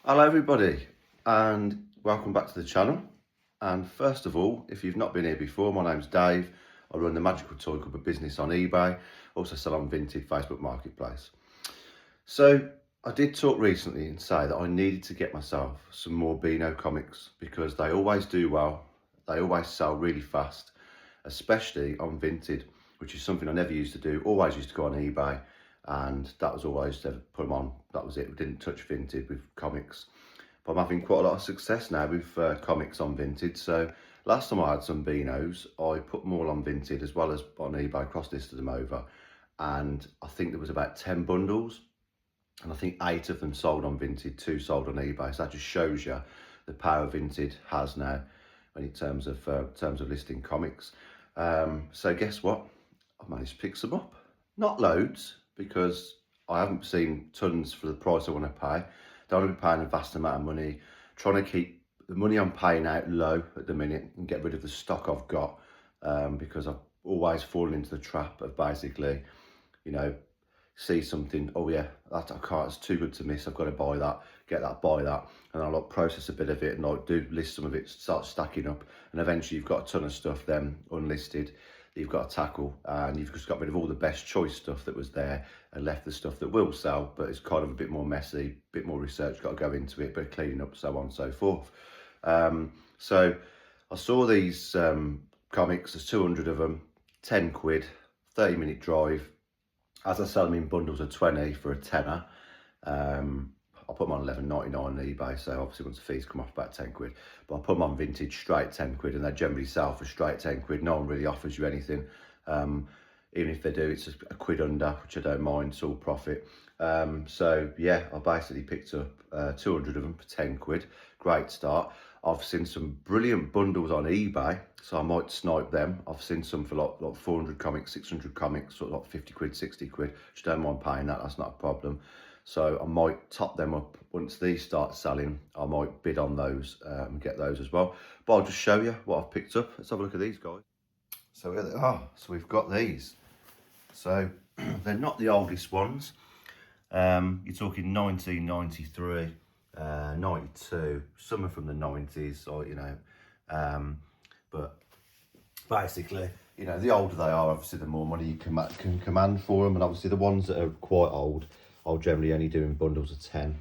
Hello everybody and welcome back to the channel. And first of all, if you've not been here before, my name's Dave. I run the Magical Toy Cupboard business on eBay, also sell on Vinted Facebook Marketplace. So I did talk recently and say that I needed to get myself some more Beano comics because they always do well, they always sell really fast, especially on Vinted, which is something I never used to do. Always used to go on eBay, and that was always to put them on. That was it. We didn't touch Vinted with comics, but I'm having quite a lot of success now with comics on Vinted. So last time I had some Beanos, I put them all on Vinted as well as on eBay, cross-listed them over, and I think there was about 10 bundles, and I think 8 of them sold on Vinted, 2 sold on eBay. So that just shows you the power Vinted has now in terms of listing comics. So guess what? I've managed to pick some up. Not loads, because I haven't seen tons for the price I want to pay. Don't want to be paying a vast amount of money. Trying to keep the money I'm paying out low at the minute and get rid of the stock I've got, because I've always fallen into the trap of basically, you know, see something, oh yeah, that I can't, it's too good to miss, I've got to buy that, get that, buy that, and I'll like process a bit of it and like do list some of it, start stacking up, and eventually you've got a ton of stuff then unlisted that you've got to tackle, and you've just got rid of all the best choice stuff that was there and left the stuff that will sell, but it's kind of a bit more messy, a bit more research got to go into it, but cleaning up, so on and so forth. So I saw these comics, there's 200 of them, 10 quid, 30-minute drive. As I sell them in bundles of 20 for a tenner, I'll put them on 11.99 on eBay, so obviously once the fees come off, about 10 quid. But I put them on Vintage straight 10 quid, and they generally sell for straight 10 quid. No one really offers you anything. Even if they do, it's a quid under, which I don't mind, it's all profit. So yeah, I basically picked up 200 of them for 10 quid. Great start. I've seen some brilliant bundles on eBay, so I might snipe them. I've seen some for like 400 comics, 600 comics, sort of like 50 quid, 60 quid. Just don't mind paying that, that's not a problem. So I might top them up once these start selling. I might bid on those and get those as well. But I'll just show you what I've picked up. Let's have a look at these guys. So here they are. So we've got these. So they're not the oldest ones. You're talking 1993. 92, some are from the 90s, or you know, but basically, you know, the older they are, obviously the more money you can command for them, and obviously the ones that are quite old, I'll generally only do in bundles of 10,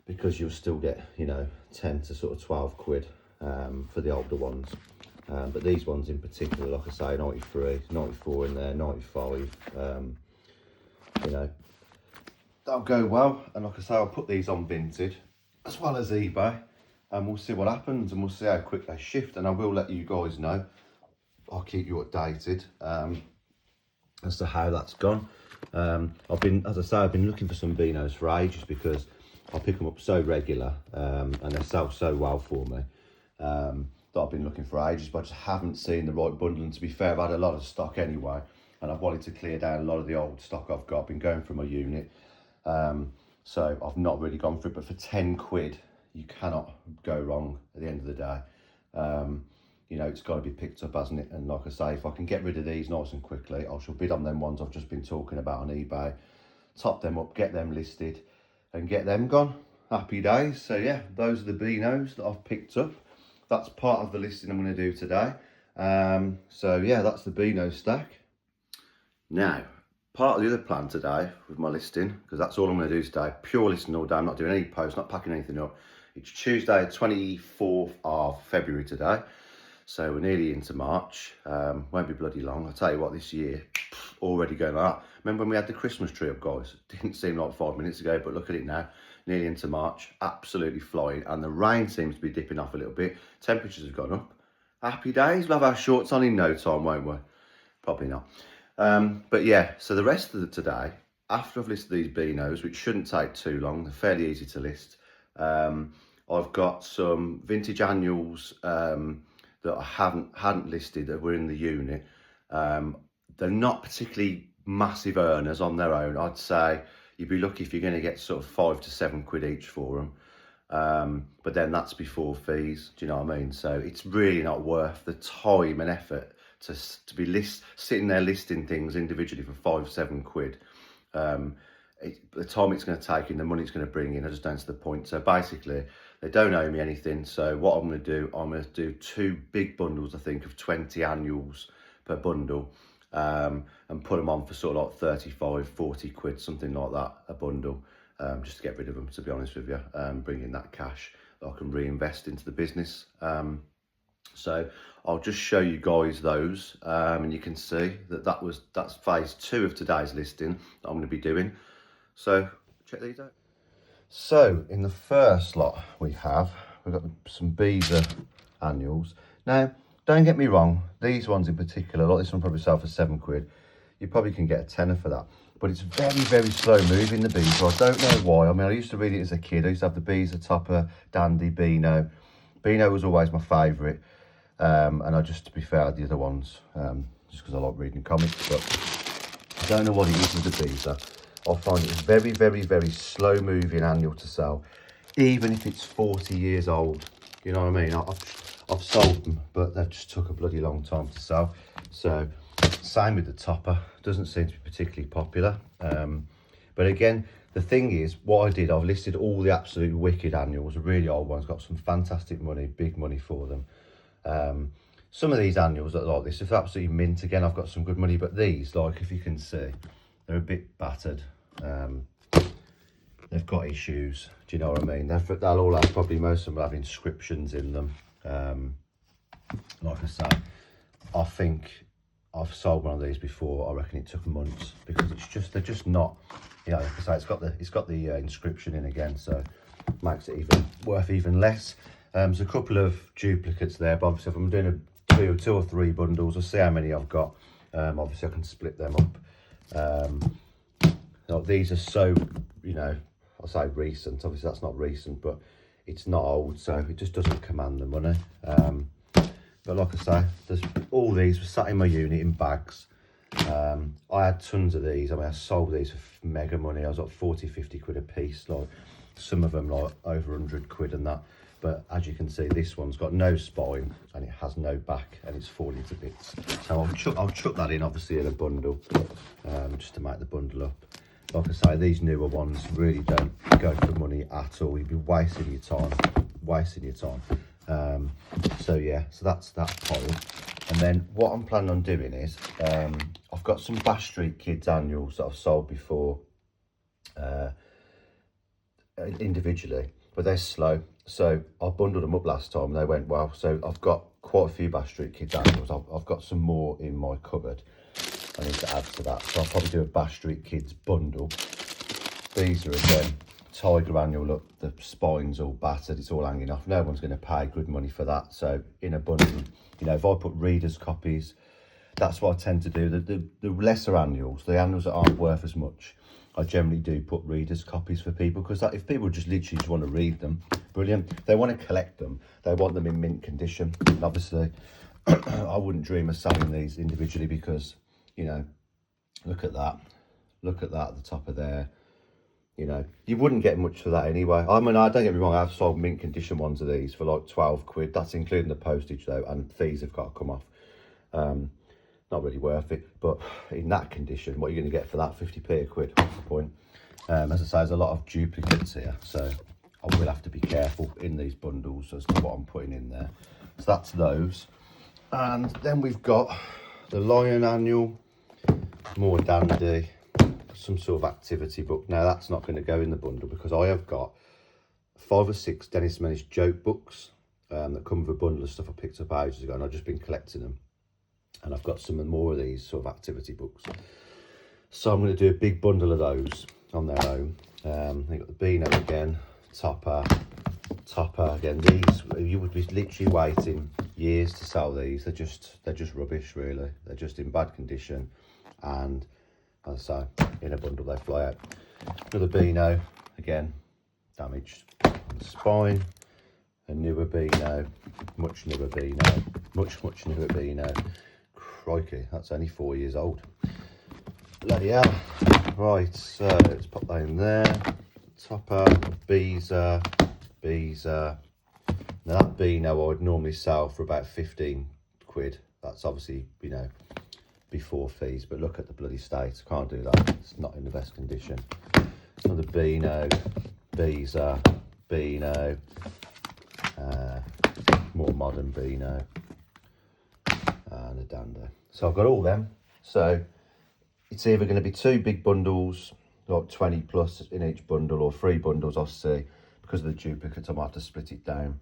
because you'll still get, you know, 10 to sort of 12 quid for the older ones, but these ones in particular, like I say, 93, 94 in there, 95, you know, that'll go well. And like I say, I'll put these on Vinted as well as eBay, and we'll see what happens, and we'll see how quick they shift, and I will let you guys know. I'll keep you updated as to how that's gone. I've been, as I say, I've been looking for some Beanos for ages, because I pick them up so regular, and they sell so well for me, that I've been looking for ages, but I just haven't seen the right bundle. And to be fair, I've had a lot of stock anyway, and I've wanted to clear down a lot of the old stock I've got. I've been going through my unit, so I've not really gone for it, but for 10 quid you cannot go wrong at the end of the day. You know, it's got to be picked up, hasn't it? And like I say, if I can get rid of these nice and quickly, I shall bid on them ones I've just been talking about on eBay, top them up, get them listed and get them gone. Happy days. So yeah, those are the Beanos that I've picked up. That's part of the listing I'm going to do today. So yeah, that's the Beano stack. Now, part of the other plan today with my listing, because that's all I'm going to do today, pure listing all day. I'm not doing any posts, not packing anything up. It's Tuesday, 24th of February today. So we're nearly into March. Won't be bloody long. I'll tell you what, this year, already going like that. Remember when we had the Christmas tree up, guys? Didn't seem like 5 minutes ago, but look at it now. Nearly into March, absolutely flying. And the rain seems to be dipping off a little bit. Temperatures have gone up. Happy days. We'll have our shorts on in no time, won't we? Probably not. But yeah, so the rest of today, after I've listed these Beanos, which shouldn't take too long, they're fairly easy to list. I've got some vintage annuals that I hadn't listed that were in the unit. They're not particularly massive earners on their own. I'd say you'd be lucky if you're going to get sort of 5 to 7 quid each for them. But then that's before fees, do you know what I mean? So it's really not worth the time and effort to be sitting there listing things individually for 5, 7 quid. the time it's going to take and the money it's going to bring in, I just don't see the point. So basically, they don't owe me anything. So what I'm going to do, I'm going to do 2 big bundles, I think, of 20 annuals per bundle, and put them on for sort of like 35, 40 quid, something like that, a bundle, just to get rid of them, to be honest with you, bring in that cash that I can reinvest into the business. So I'll just show you guys those, and you can see that that's phase 2 of today's listing that I'm going to be doing. So check these out. So in the first lot we've got some Beaver annuals. Now, don't get me wrong, these ones in particular, like this one probably sell for 7 quid. You probably can get a tenner for that. But it's very, very slow moving, the Beaver. I don't know why. I mean, I used to read it as a kid. I used to have the Beaver, Topper, Dandy, Beano. Beano was always my favourite. And I just, to be fair, the other ones, just because I like reading comics. But I don't know what it is with the Beaver. I find it very, very, very slow moving annual to sell, even if it's 40 years old. You know what I mean? I've sold them, but they've just took a bloody long time to sell. So same with the Topper, doesn't seem to be particularly popular. But again, the thing is, what I did, I've listed all the absolute wicked annuals, the really old ones, got some fantastic money, big money for them. Some of these annuals that are like this, if they're absolutely mint, again, I've got some good money, but these, like, if you can see, they're a bit battered. They've got issues, do you know what I mean? They'll all have, probably most of them will have inscriptions in them. Like I say, I think I've sold one of these before. I reckon it took months, because they're just not, you know, like I say, it's got the inscription in again, so makes it even worth even less. There's a couple of duplicates there, but obviously if I'm doing two or three bundles, I'll see how many I've got. Obviously I can split them up. These are so, you know, I'll say recent. Obviously that's not recent, but it's not old, so it just doesn't command the money. But like I say, all these were sat in my unit in bags. I had tons of these. I mean, I sold these for mega money. I was like 40, 50 quid a piece. Like some of them like over 100 quid and that. But as you can see, this one's got no spine and it has no back and it's falling to bits. So I'll chuck that in, obviously, in a bundle, just to make the bundle up. Like I say, these newer ones really don't go for money at all. You'd be wasting your time, so yeah, so that's that pile. And then what I'm planning on doing is, I've got some Bash Street Kids annuals that I've sold before, individually, but they're slow. So I bundled them up last time and they went well. So I've got quite a few Bash Street Kids annuals. I've got some more in my cupboard. I need to add to that. So I'll probably do a Bash Street Kids bundle. These are, again, Tiger annual. Look, the spine's all battered. It's all hanging off. No one's going to pay good money for that. So in a bundle, you know, if I put readers' copies, that's what I tend to do. The lesser annuals, the annuals that aren't worth as much, I generally do put readers' copies for people, because if people just literally just want to read them, brilliant. If they want to collect them, they want them in mint condition. And obviously, I wouldn't dream of selling these individually, because, you know, look at that at the top of there. You know, you wouldn't get much for that anyway. I mean, don't get me wrong, I've sold mint condition ones of these for like 12 quid. That's including the postage though, and fees have got to come off. Not really worth it, but in that condition, what are you going to get for that? 50p a quid, what's the point? As I say, there's a lot of duplicates here, so I will have to be careful in these bundles as to what I'm putting in there. So that's those. And then we've got the Lion annual, more dandy, some sort of activity book. Now that's not going to go in the bundle, because I have got 5 or 6 Dennis Menace joke books that come with a bundle of stuff I picked up ages ago, and I've just been collecting them. And I've got some more of these sort of activity books. So I'm going to do a big bundle of those on their own. You've got the Beano again, Topper again. These, you would be literally waiting years to sell these. They're just rubbish, really. They're just in bad condition, and as I say, in a bundle they fly out. Another Beano, again, damaged spine. A newer Beano, much newer Beano, much newer Beano. Crikey, that's only 4 years old. Bloody hell. Right, so let's pop that in there. Topper, Beezer. Now that Beano I would normally sell for about 15 quid. That's obviously, you know, before fees, but look at the bloody state. I can't do that. It's not in the best condition. another Beano, Beezer, Beano, more modern Beano, and a Dando. So I've got all them. So it's either going to be 2 big bundles, like 20 plus in each bundle, or 3 bundles, I'll see. Because of the duplicates, I might have to split it down.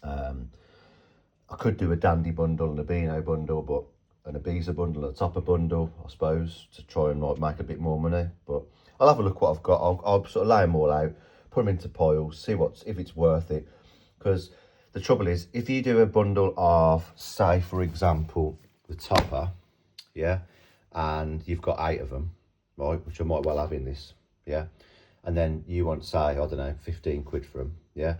I could do a Dandy bundle and a Beano bundle, and a Beezer bundle at the top of bundle, I suppose, to try and like make a bit more money. But I'll have a look what I've got. I'll sort of lay them all out, put them into piles, see if it's worth it. Because the trouble is, if you do a bundle of, say, for example, the topper, yeah, and you've got 8 of them, right, which I might well have in this, yeah, and then you want, say, I don't know, 15 quid for them, yeah,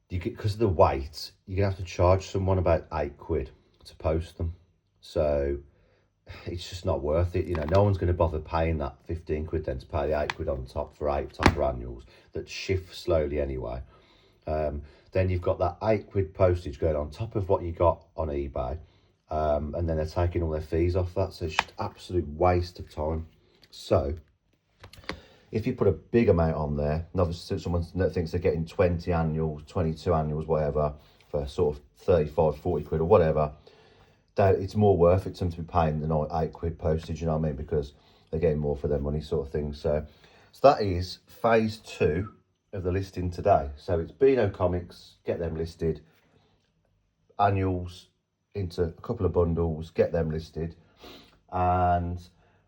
because of the weight, you're gonna have to charge someone about 8 quid to post them. So it's just not worth it. You know, no one's going to bother paying that 15 quid then to pay the 8 quid on top for 8 topper annuals that shift slowly anyway. Then you've got that 8 quid postage going on top of what you got on eBay. And then they're taking all their fees off that. So it's just absolute waste of time. So if you put a big amount on there, and obviously someone thinks they're getting 20 annuals, 22 annuals, whatever, for sort of 35, 40 quid or whatever, it's more worth it to them to be paying the 8 quid postage, you know what I mean? Because they're getting more for their money, sort of thing. So that is phase 2 of the listing today. So it's Beano Comics, get them listed, annuals into a couple of bundles, get them listed. And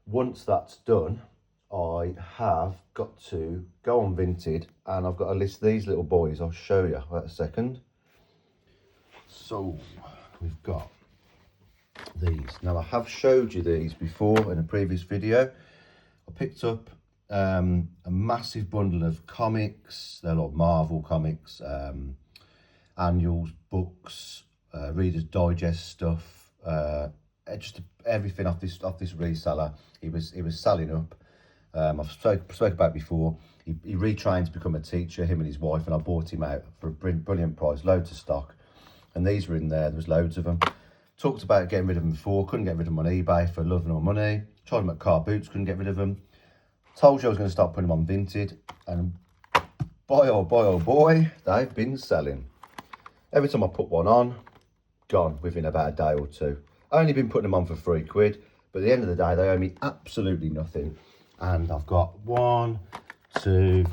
once that's done, I have got to go on Vinted, and I've got to list these little boys. I'll show you in a second. So we've got these. Now I have showed you these before in a previous video. I picked up a massive bundle of comics. They're like Marvel comics, annuals, books, Reader's Digest stuff, just everything off this reseller. He was selling up. I've spoke about before. He retrained to become a teacher, him and his wife, and I bought him out for a brilliant price, loads of stock. And these were in there was loads of them. Talked about getting rid of them before, couldn't get rid of them on eBay for love nor money. Tried them at Car Boots, couldn't get rid of them. Told you I was going to start putting them on Vinted, and boy oh boy, they've been selling. Every time I put one on, gone within about a day or two. I only been putting them on for 3 quid, but at the end of the day, they owe me absolutely nothing. And I've got 1, 2,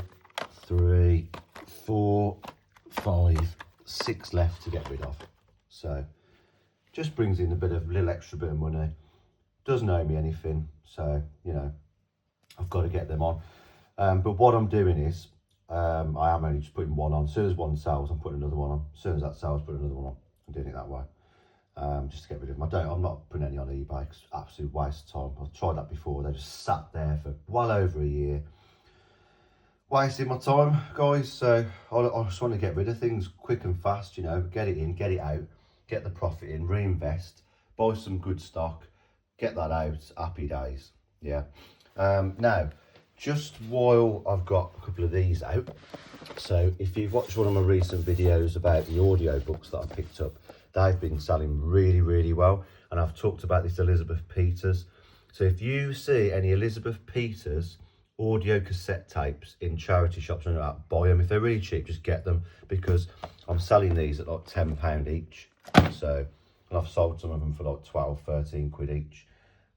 3, 4, 5, 6 left to get rid of. So just brings in a little extra bit of money. Doesn't owe me anything, so you know I've got to get them on. But what I'm doing is I am only just putting one on. As soon as one sells, I'm putting another one on. As soon as that sells, put another one on. I'm doing it that way, just to get rid of them. I'm not putting any on eBay because absolute waste of time. I've tried that before. They just sat there for well over a year, wasting my time, guys. So I just want to get rid of things quick and fast. You know, get it in, get it out, get the profit in, reinvest, buy some good stock, get that out. Happy days. Yeah. Now, just while I've got a couple of these out, so if you've watched one of my recent videos about the audio books that I picked up, they've been selling really well, and I've talked about this Elizabeth Peters. So if you see any Elizabeth Peters audio cassette tapes in charity shops, and buy them. If they're really cheap, just get them, because I'm selling these at like £10 each. So, and I've sold some of them for like 12, 13 quid each.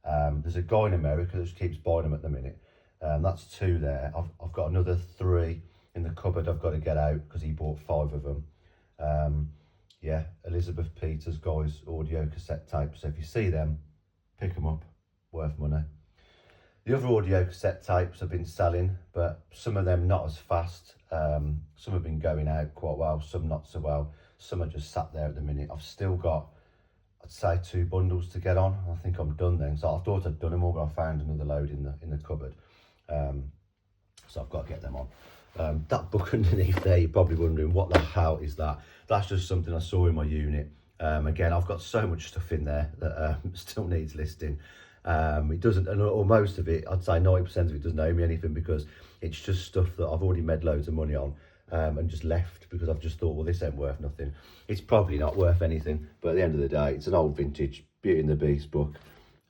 There's a guy in America that just keeps buying them at the minute. That's 2 there. I've got another 3 in the cupboard I've got to get out because he bought 5 of them. Yeah, Elizabeth Peters, guys, audio cassette tapes. So if you see them, pick them up, worth money. The other audio cassette tapes have been selling, but some of them not as fast. Some have been going out quite well, some not so well. Some are just sat there at the minute. I've still got, I'd say, 2 bundles to get on. I think I'm done then. So I thought I'd done them all, but I found another load in the cupboard. So I've got to get them on. That book underneath there, you're probably wondering, what the hell is that? That's just something I saw in my unit. Again, I've got so much stuff in there that still needs listing. It doesn't, or most of it, I'd say 90% of it doesn't owe me anything, because it's just stuff that I've already made loads of money on, and just left because I've just thought, well, this ain't worth nothing. It's probably not worth anything, but at the end of the day, it's an old vintage Beauty and the Beast book.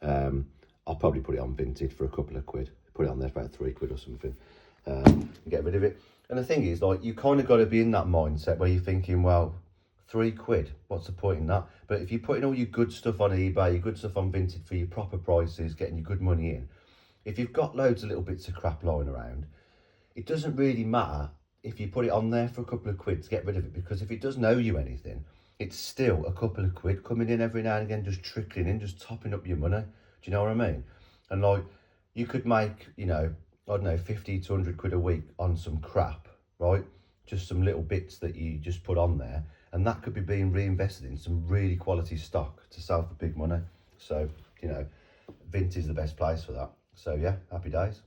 I'll probably put it on Vinted for a couple of quid. Put it on there for about 3 quid or something. and get rid of it. And the thing is, like, you kind of got to be in that mindset where you're thinking, well, £3, what's the point in that? But if you're putting all your good stuff on eBay, your good stuff on Vinted for your proper prices, getting your good money in, if you've got loads of little bits of crap lying around, it doesn't really matter if you put it on there for a couple of quid to get rid of it, because if it doesn't owe you anything, it's still a couple of quid coming in every now and again, just trickling in, just topping up your money. Do you know what I mean? And like, you could make, you know, I don't know, 50 to 100 quid a week on some crap, right? Just some little bits that you just put on there, and that could be being reinvested in some really quality stock to sell for big money. So, you know, Vinted is the best place for that. So yeah, happy days.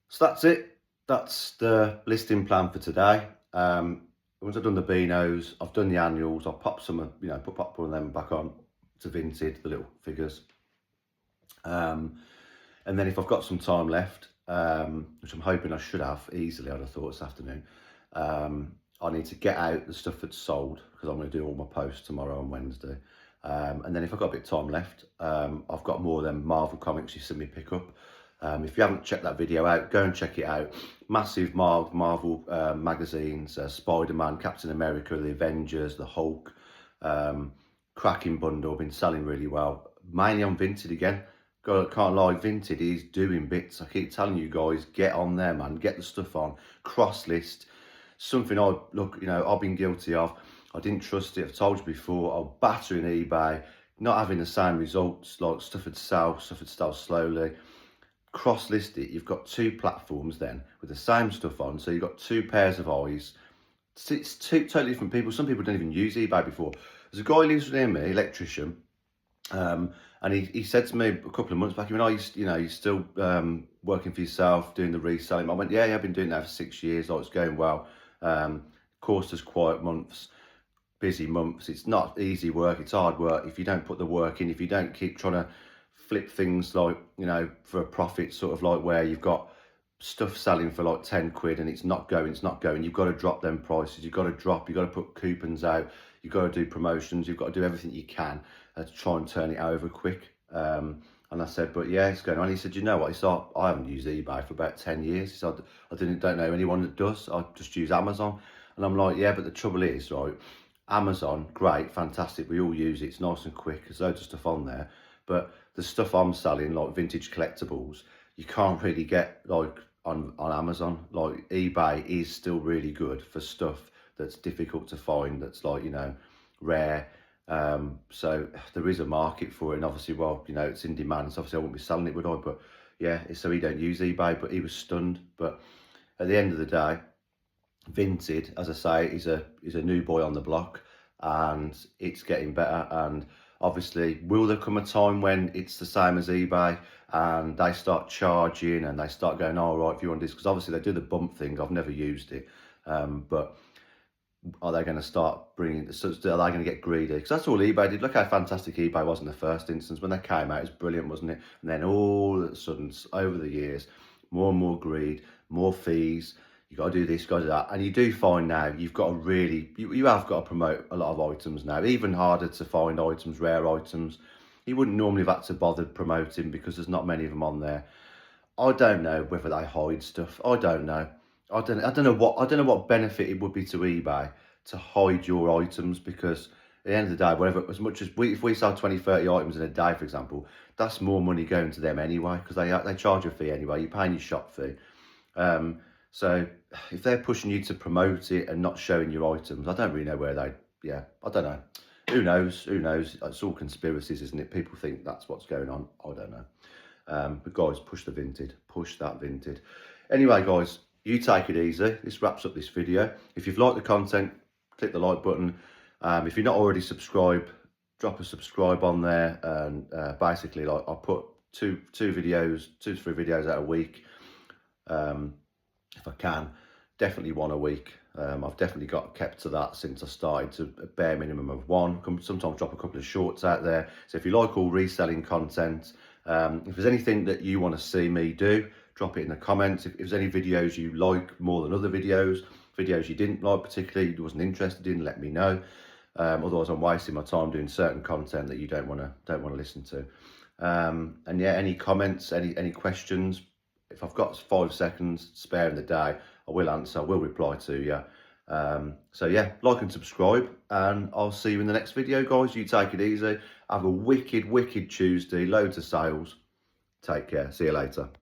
So that's it. That's the listing plan for today. Once I've done the Beanos, I've done the annuals, I'll pop some, you know, pop one of them back on to Vinted, the little figures. And then if I've got some time left, which I'm hoping I should have easily, I'd have thought this afternoon, I need to get out the stuff that's sold, because I'm going to do all my posts tomorrow and Wednesday. And then if I've got a bit of time left, I've got more of them Marvel comics you see me pick up. If you haven't checked that video out, go and check it out. Massive Marvel magazines, Spider-Man, Captain America, the Avengers, the Hulk, cracking bundle, been selling really well. Mainly on Vinted again. Can't lie, Vinted is doing bits. I keep telling you guys, get on there, man. Get the stuff on. Cross list. Something I've been guilty of. I didn't trust it. I've told you before. I was battering eBay, not having the same results. Like, stuff would sell slowly. Cross list it. You've got two platforms then with the same stuff on. So you've got two pairs of eyes. It's two totally different people. Some people don't even use eBay before. There's a guy who lives near me, electrician. And he said to me a couple of months back, he went, you're still working for yourself, doing the reselling. I went, yeah, I've been doing that for 6 years. Like, it's going well. Of course, there's quiet months, busy months. It's not easy work. It's hard work. If you don't put the work in, if you don't keep trying to flip things like, for a profit, sort of like where you've got stuff selling for like 10 quid and it's not going. You've got to drop them prices. You've got to put coupons out. You've got to do promotions. You've got to do everything you can to try and turn it over quick. And I said, but yeah, it's going on. He said, you know what? He said, I haven't used eBay for about 10 years. He said, I don't know anyone that does. I just use Amazon. And I'm like, yeah, but the trouble is, right, Amazon, great, fantastic. We all use it. It's nice and quick. There's loads of stuff on there. But the stuff I'm selling, like vintage collectibles, you can't really get like on Amazon. Like, eBay is still really good for stuff that's difficult to find, that's like, rare. So there is a market for it, and obviously, well, it's in demand, so obviously I wouldn't be selling it, would I? But yeah, so he don't use eBay, but he was stunned. But at the end of the day, Vinted, as I say, is a new boy on the block, and it's getting better. And obviously, will there come a time when it's the same as eBay and they start charging and they start going, all right, if you want this, because obviously they do the bump thing. I've never used it, but are they going to start bringing, so are they going to get greedy? Because that's all eBay did. Look how fantastic eBay was in the first instance. When they came out, it was brilliant, wasn't it? And then all of a sudden, over the years, more and more greed, more fees. You got to do this, you got to do that. And you do find now, you've got to really, you have got to promote a lot of items now. Even harder to find items, rare items. You wouldn't normally have had to bother promoting because there's not many of them on there. I don't know whether they hide stuff. I don't know. I don't know what benefit it would be to eBay to hide your items, because at the end of the day, whatever, as much as if we sell 20, 30 items in a day, for example, that's more money going to them anyway, because they charge a fee anyway. You're paying your shop fee. So if they're pushing you to promote it and not showing your items, I don't really know where I don't know. Who knows? It's all conspiracies, isn't it? People think that's what's going on. I don't know. But guys, push that Vinted. Anyway, guys, you take it easy. This wraps up this video. If you've liked the content, click the like button. If you're not already subscribed, drop a subscribe on there. And basically, like, I put two to 3 videos out a week. If I can, definitely one a week. I've definitely got kept to that since I started, to a bare minimum of one. Sometimes drop a couple of shorts out there. So if you like all reselling content, if there's anything that you want to see me do, drop it in the comments. If there's any videos you like more than other videos you didn't like particularly, you wasn't interested in, let me know. Otherwise, I'm wasting my time doing certain content that you don't want to listen to. And yeah, any comments, any questions, if I've got 5 seconds spare in the day, I will answer, I will reply to you. So yeah, like and subscribe, and I'll see you in the next video, guys. You take it easy. Have a wicked Tuesday, loads of sales. Take care. See you later.